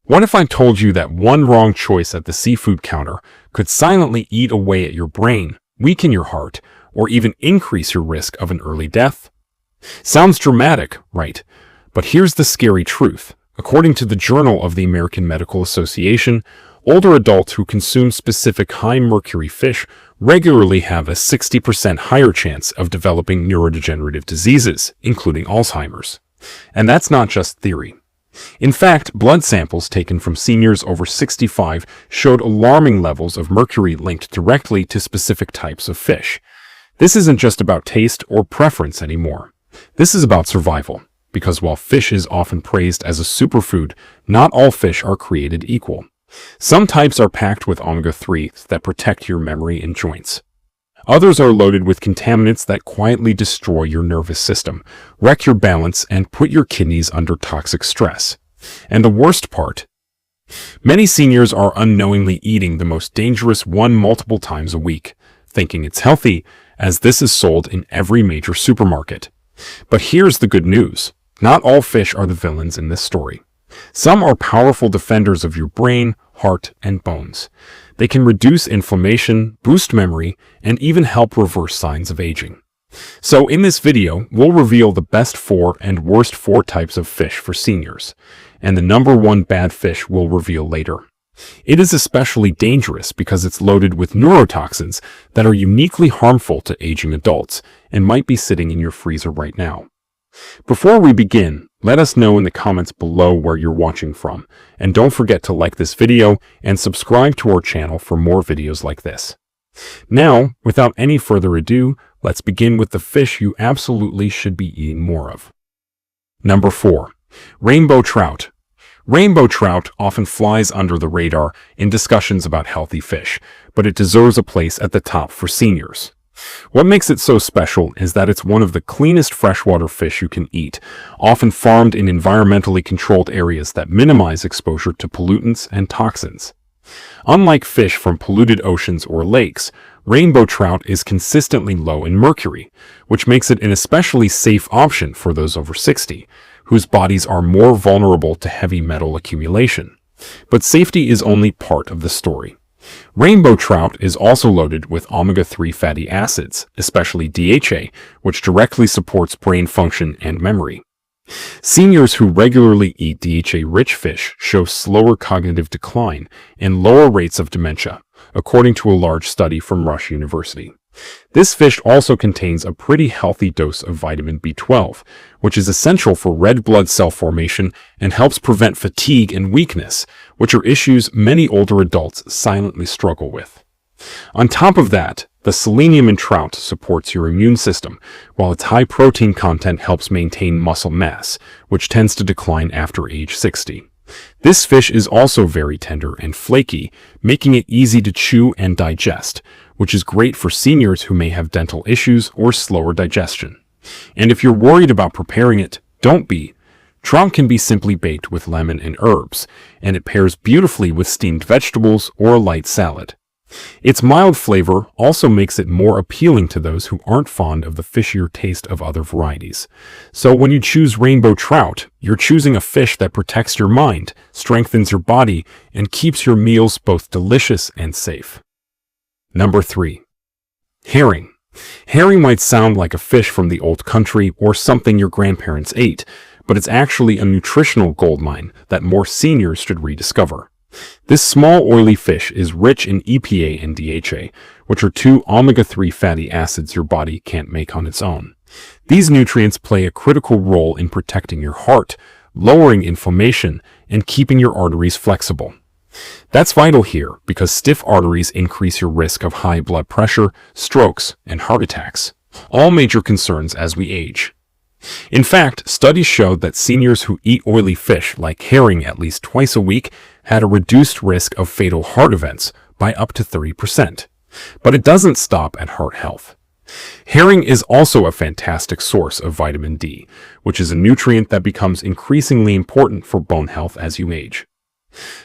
What if I told you that one wrong choice at the seafood counter could silently eat away at your brain, weaken your heart, or even increase your risk of an early death? Sounds dramatic, right? But here's the scary truth. According to the Journal of the American Medical Association, older adults who consume specific high-mercury fish regularly have a 60% higher chance of developing neurodegenerative diseases, including Alzheimer's. And that's not just theory. In fact, blood samples taken from seniors over 65 showed alarming levels of mercury linked directly to specific types of fish. This isn't just about taste or preference anymore. This is about survival, because while fish is often praised as a superfood, not all fish are created equal. Some types are packed with omega-3s that protect your memory and joints. Others are loaded with contaminants that quietly destroy your nervous system, wreck your balance, and put your kidneys under toxic stress. And the worst part, many seniors are unknowingly eating the most dangerous one multiple times a week, thinking it's healthy, as this is sold in every major supermarket. But here's the good news. Not all fish are the villains in this story. Some are powerful defenders of your brain, heart, and bones. They can reduce inflammation, boost memory, and even help reverse signs of aging. So in this video, we'll reveal the best 4 and worst 4 types of fish for seniors, and the number 1 bad fish we'll reveal later. It is especially dangerous because it's loaded with neurotoxins that are uniquely harmful to aging adults and might be sitting in your freezer right now. Before we begin, let us know in the comments below where you're watching from, and don't forget to like this video and subscribe to our channel for more videos like this. Now, without any further ado, let's begin with the fish you absolutely should be eating more of. Number 4. Rainbow trout. Rainbow trout often flies under the radar in discussions about healthy fish, but it deserves a place at the top for seniors. What makes it so special is that it's one of the cleanest freshwater fish you can eat, often farmed in environmentally controlled areas that minimize exposure to pollutants and toxins. Unlike fish from polluted oceans or lakes, rainbow trout is consistently low in mercury, which makes it an especially safe option for those over 60, whose bodies are more vulnerable to heavy metal accumulation. But safety is only part of the story. Rainbow trout is also loaded with omega-3 fatty acids, especially DHA, which directly supports brain function and memory. Seniors who regularly eat DHA-rich fish show slower cognitive decline and lower rates of dementia, according to a large study from Rush University. This fish also contains a pretty healthy dose of vitamin B12, which is essential for red blood cell formation and helps prevent fatigue and weakness, which are issues many older adults silently struggle with. On top of that, the selenium in trout supports your immune system, while its high protein content helps maintain muscle mass, which tends to decline after age 60. This fish is also very tender and flaky, making it easy to chew and digest, which is great for seniors who may have dental issues or slower digestion. And if you're worried about preparing it, don't be. Trout can be simply baked with lemon and herbs, and it pairs beautifully with steamed vegetables or a light salad. Its mild flavor also makes it more appealing to those who aren't fond of the fishier taste of other varieties. So when you choose rainbow trout, you're choosing a fish that protects your mind, strengthens your body, and keeps your meals both delicious and safe. Number 3. Herring. Herring might sound like a fish from the old country or something your grandparents ate, but it's actually a nutritional goldmine that more seniors should rediscover. This small oily fish is rich in EPA and DHA, which are 2 omega-3 fatty acids your body can't make on its own. These nutrients play a critical role in protecting your heart, lowering inflammation, and keeping your arteries flexible. That's vital here because stiff arteries increase your risk of high blood pressure, strokes, and heart attacks, all major concerns as we age. In fact, studies showed that seniors who eat oily fish like herring at least twice a week had a reduced risk of fatal heart events by up to 30%. But it doesn't stop at heart health. Herring is also a fantastic source of vitamin D, which is a nutrient that becomes increasingly important for bone health as you age.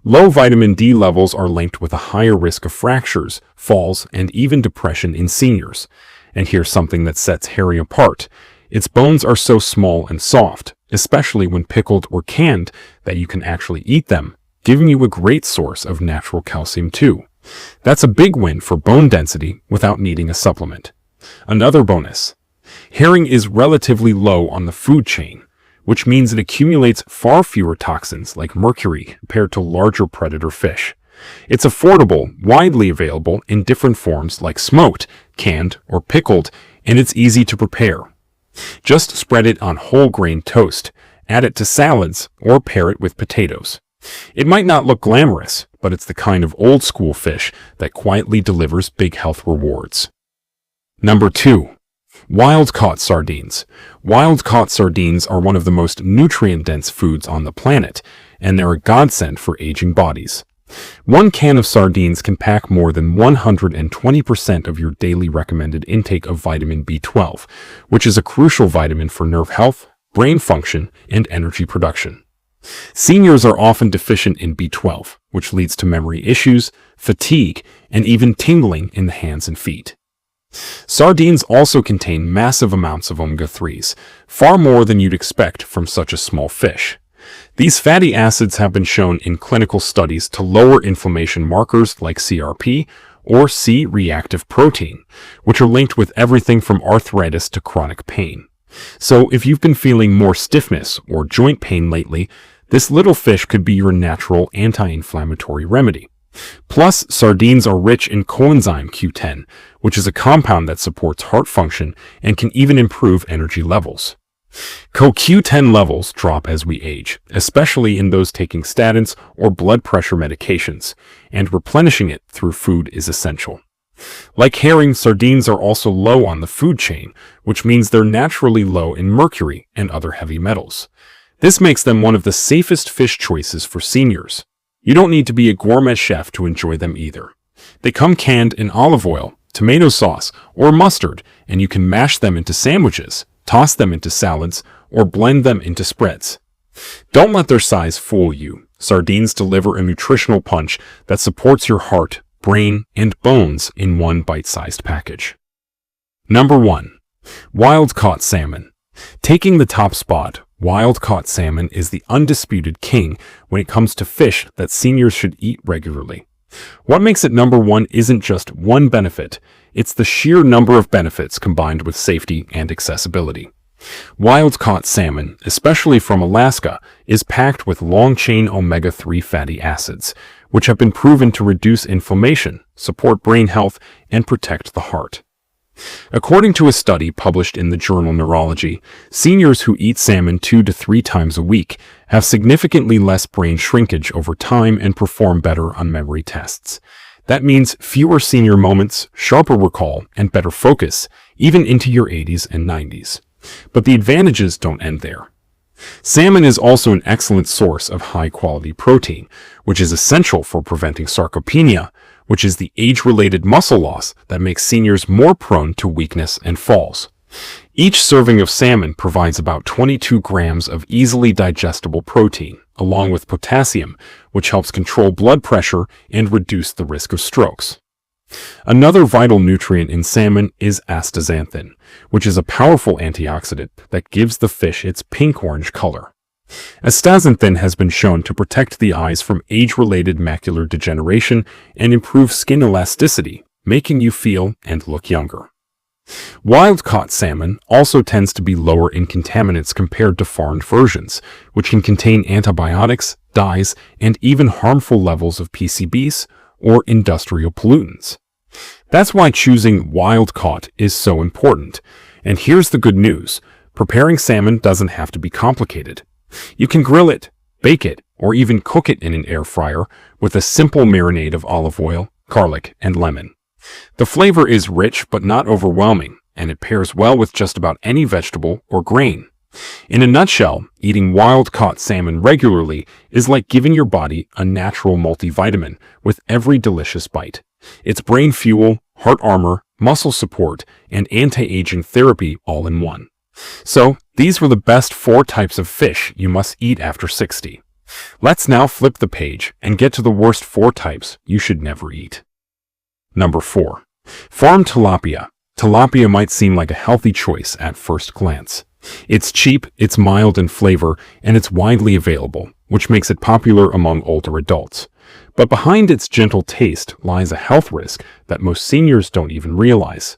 Low vitamin D levels are linked with a higher risk of fractures, falls, and even depression in seniors. And here's something that sets herring apart. Its bones are so small and soft, especially when pickled or canned, that you can actually eat them, giving you a great source of natural calcium too. That's a big win for bone density without needing a supplement. Another bonus: herring is relatively low on the food chain, which means it accumulates far fewer toxins like mercury compared to larger predator fish. It's affordable, widely available in different forms like smoked, canned, or pickled, and it's easy to prepare. Just spread it on whole grain toast, add it to salads, or pair it with potatoes. It might not look glamorous, but it's the kind of old school fish that quietly delivers big health rewards. Number 2. Wild-caught sardines. Wild-caught sardines are one of the most nutrient-dense foods on the planet, and they're a godsend for aging bodies. One can of sardines can pack more than 120% of your daily recommended intake of vitamin B12, which is a crucial vitamin for nerve health, brain function, and energy production. Seniors are often deficient in B12, which leads to memory issues, fatigue, and even tingling in the hands and feet. Sardines also contain massive amounts of omega-3s, far more than you'd expect from such a small fish. These fatty acids have been shown in clinical studies to lower inflammation markers like CRP or C-reactive protein, which are linked with everything from arthritis to chronic pain. So if you've been feeling more stiffness or joint pain lately, this little fish could be your natural anti-inflammatory remedy. Plus, sardines are rich in coenzyme Q10, which is a compound that supports heart function and can even improve energy levels. CoQ10 levels drop as we age, especially in those taking statins or blood pressure medications, and replenishing it through food is essential. Like herring, sardines are also low on the food chain, which means they're naturally low in mercury and other heavy metals. This makes them one of the safest fish choices for seniors. You don't need to be a gourmet chef to enjoy them either. They come canned in olive oil, tomato sauce, or mustard, and you can mash them into sandwiches, toss them into salads, or blend them into spreads. Don't let their size fool you. Sardines deliver a nutritional punch that supports your heart, brain, and bones in one bite-sized package. Number 1. Wild-caught salmon. Taking the top spot, wild-caught salmon is the undisputed king when it comes to fish that seniors should eat regularly. What makes it number 1 isn't just one benefit, it's the sheer number of benefits combined with safety and accessibility. Wild-caught salmon, especially from Alaska, is packed with long-chain omega-3 fatty acids, which have been proven to reduce inflammation, support brain health, and protect the heart. According to a study published in the journal Neurology, seniors who eat salmon 2 to 3 times a week have significantly less brain shrinkage over time and perform better on memory tests. That means fewer senior moments, sharper recall, and better focus, even into your 80s and 90s. But the advantages don't end there. Salmon is also an excellent source of high-quality protein, which is essential for preventing sarcopenia, which is the age-related muscle loss that makes seniors more prone to weakness and falls. Each serving of salmon provides about 22 grams of easily digestible protein, along with potassium, which helps control blood pressure and reduce the risk of strokes. Another vital nutrient in salmon is astaxanthin, which is a powerful antioxidant that gives the fish its pink-orange color. Astaxanthin has been shown to protect the eyes from age-related macular degeneration and improve skin elasticity, making you feel and look younger. Wild-caught salmon also tends to be lower in contaminants compared to foreign versions, which can contain antibiotics, dyes, and even harmful levels of PCBs or industrial pollutants. That's why choosing wild-caught is so important. And here's the good news: preparing salmon doesn't have to be complicated. You can grill it, bake it, or even cook it in an air fryer with a simple marinade of olive oil, garlic, and lemon. The flavor is rich but not overwhelming, and it pairs well with just about any vegetable or grain. In a nutshell, eating wild-caught salmon regularly is like giving your body a natural multivitamin with every delicious bite. It's brain fuel, heart armor, muscle support, and anti-aging therapy all in one. So, these were the best 4 types of fish you must eat after 60. Let's now flip the page and get to the worst 4 types you should never eat. Number 4. Farm tilapia. Tilapia might seem like a healthy choice at first glance. It's cheap, it's mild in flavor, and it's widely available, which makes it popular among older adults. But behind its gentle taste lies a health risk that most seniors don't even realize.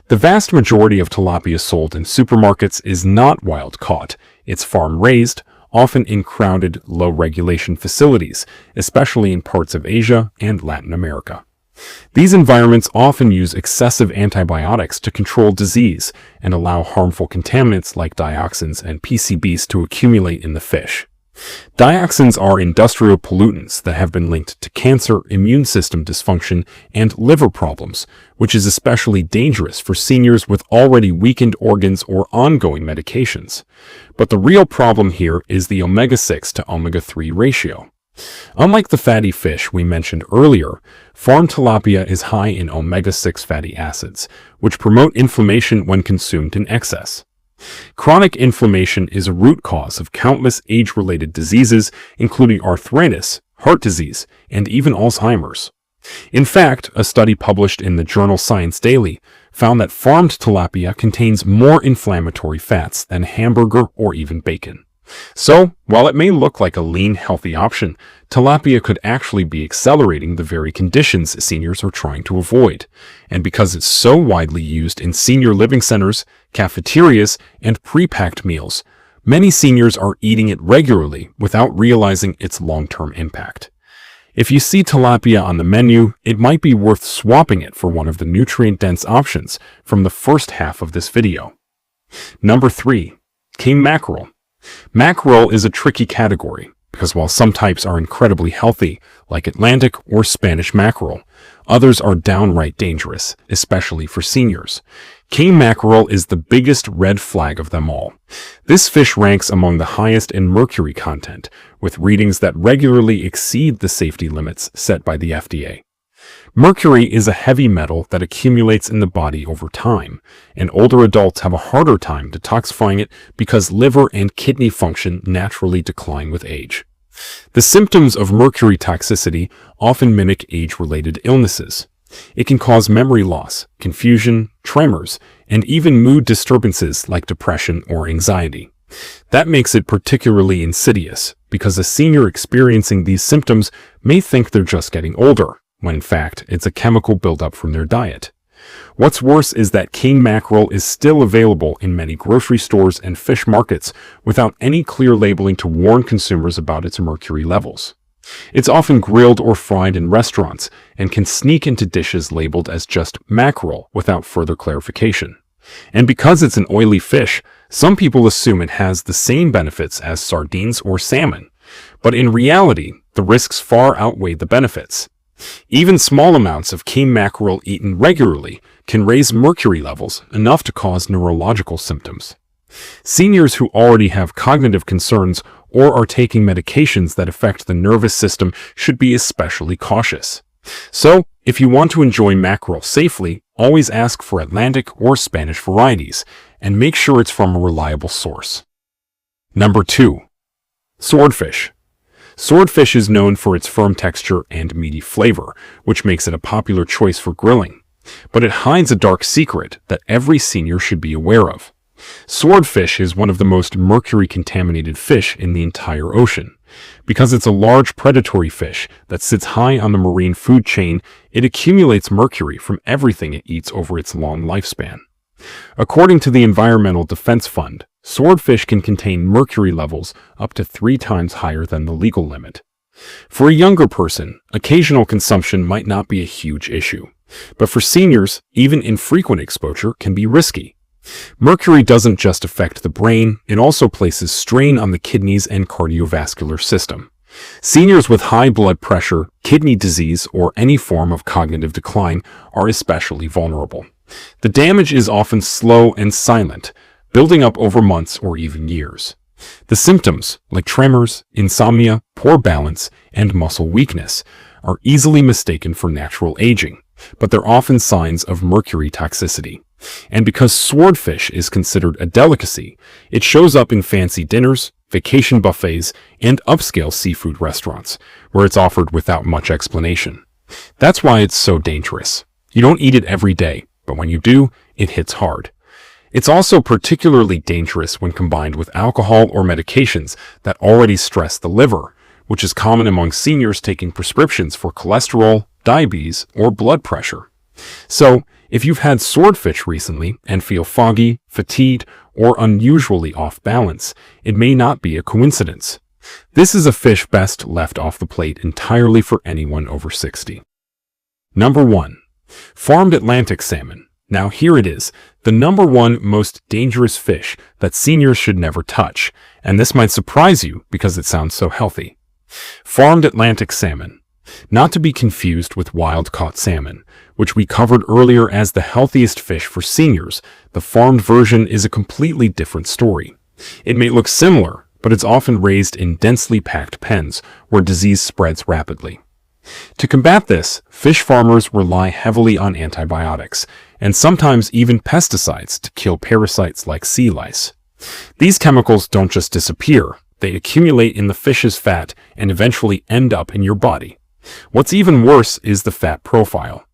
The vast majority of tilapia sold in supermarkets is not wild-caught. It's farm-raised, often in crowded, low-regulation facilities, especially in parts of Asia and Latin America. These environments often use excessive antibiotics to control disease and allow harmful contaminants like dioxins and PCBs to accumulate in the fish. Dioxins are industrial pollutants that have been linked to cancer, immune system dysfunction, and liver problems, which is especially dangerous for seniors with already weakened organs or ongoing medications. But the real problem here is the omega-6 to omega-3 ratio. Unlike the fatty fish we mentioned earlier, farm tilapia is high in omega-6 fatty acids, which promote inflammation when consumed in excess. Chronic inflammation is a root cause of countless age-related diseases, including arthritis, heart disease, and even Alzheimer's. In fact, a study published in the journal Science Daily found that farmed tilapia contains more inflammatory fats than hamburger or even bacon. So, while it may look like a lean, healthy option, tilapia could actually be accelerating the very conditions seniors are trying to avoid. And because it's so widely used in senior living centers, cafeterias, and pre-packed meals, many seniors are eating it regularly without realizing its long-term impact. If you see tilapia on the menu, it might be worth swapping it for one of the nutrient-dense options from the first half of this video. Number 3. King mackerel. Mackerel is a tricky category because while some types are incredibly healthy, like Atlantic or Spanish mackerel, others are downright dangerous, especially for seniors. King mackerel is the biggest red flag of them all. This fish ranks among the highest in mercury content, with readings that regularly exceed the safety limits set by the FDA. Mercury is a heavy metal that accumulates in the body over time, and older adults have a harder time detoxifying it because liver and kidney function naturally decline with age. The symptoms of mercury toxicity often mimic age-related illnesses. It can cause memory loss, confusion, tremors, and even mood disturbances like depression or anxiety. That makes it particularly insidious because a senior experiencing these symptoms may think they're just getting older, when in fact it's a chemical buildup from their diet. What's worse is that king mackerel is still available in many grocery stores and fish markets without any clear labeling to warn consumers about its mercury levels. It's often grilled or fried in restaurants and can sneak into dishes labeled as just mackerel without further clarification. And because it's an oily fish, some people assume it has the same benefits as sardines or salmon. But in reality, the risks far outweigh the benefits. Even small amounts of king mackerel eaten regularly can raise mercury levels enough to cause neurological symptoms. Seniors who already have cognitive concerns or are taking medications that affect the nervous system should be especially cautious. So, if you want to enjoy mackerel safely, always ask for Atlantic or Spanish varieties, and make sure it's from a reliable source. Number 2. Swordfish. Swordfish is known for its firm texture and meaty flavor, which makes it a popular choice for grilling. But it hides a dark secret that every senior should be aware of. Swordfish is one of the most mercury-contaminated fish in the entire ocean. Because it's a large predatory fish that sits high on the marine food chain, it accumulates mercury from everything it eats over its long lifespan. According to the Environmental Defense Fund, swordfish can contain mercury levels up to 3 times higher than the legal limit. For a younger person, occasional consumption might not be a huge issue. But for seniors, even infrequent exposure can be risky. Mercury doesn't just affect the brain, it also places strain on the kidneys and cardiovascular system. Seniors with high blood pressure, kidney disease, or any form of cognitive decline are especially vulnerable. The damage is often slow and silent, building up over months or even years. The symptoms, like tremors, insomnia, poor balance, and muscle weakness, are easily mistaken for natural aging, but they're often signs of mercury toxicity. And because swordfish is considered a delicacy, it shows up in fancy dinners, vacation buffets, and upscale seafood restaurants, where it's offered without much explanation. That's why it's so dangerous. You don't eat it every day, but when you do, it hits hard. It's also particularly dangerous when combined with alcohol or medications that already stress the liver, which is common among seniors taking prescriptions for cholesterol, diabetes, or blood pressure. So, if you've had swordfish recently and feel foggy, fatigued, or unusually off balance, it may not be a coincidence. This is a fish best left off the plate entirely for anyone over 60. Number 1. Farmed Atlantic salmon. Now here it is, the number 1 most dangerous fish that seniors should never touch, and this might surprise you because it sounds so healthy. Farmed Atlantic salmon. Not to be confused with wild-caught salmon, which we covered earlier as the healthiest fish for seniors. The farmed version is a completely different story. It may look similar, but it's often raised in densely packed pens where disease spreads rapidly. To combat this, fish farmers rely heavily on antibiotics, and sometimes even pesticides to kill parasites like sea lice. These chemicals don't just disappear, they accumulate in the fish's fat and eventually end up in your body. What's even worse is the fat profile.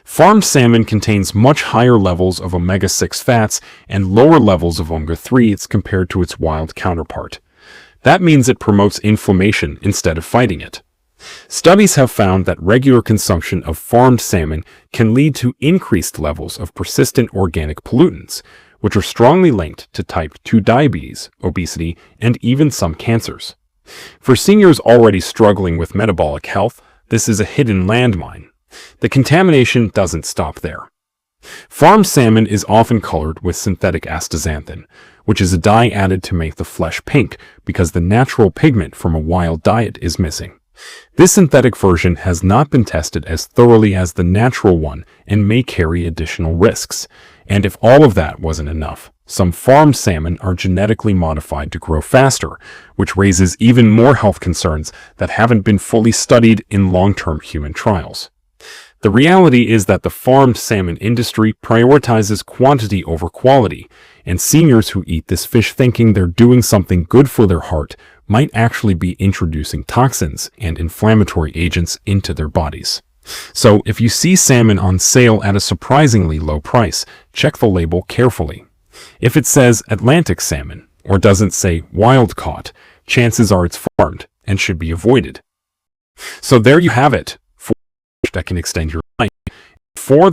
Farmed salmon contains much higher levels of omega-6 fats and lower levels of omega-3s compared to its wild counterpart. That means it promotes inflammation instead of fighting it. Studies have found that regular consumption of farmed salmon can lead to increased levels of persistent organic pollutants, which are strongly linked to type 2 diabetes, obesity, and even some cancers. For seniors already struggling with metabolic health, this is a hidden landmine. The contamination doesn't stop there. Farmed salmon is often colored with synthetic astaxanthin, which is a dye added to make the flesh pink because the natural pigment from a wild diet is missing. This synthetic version has not been tested as thoroughly as the natural one and may carry additional risks. And if all of that wasn't enough, some farmed salmon are genetically modified to grow faster, which raises even more health concerns that haven't been fully studied in long-term human trials. The reality is that the farmed salmon industry prioritizes quantity over quality, and seniors who eat this fish thinking they're doing something good for their heart might actually be introducing toxins and inflammatory agents into their bodies. So if you see salmon on sale at a surprisingly low price, check the label carefully. If it says Atlantic salmon or doesn't say wild caught, chances are it's farmed and should be avoided. So there you have it, 4 fish that can extend your life. 4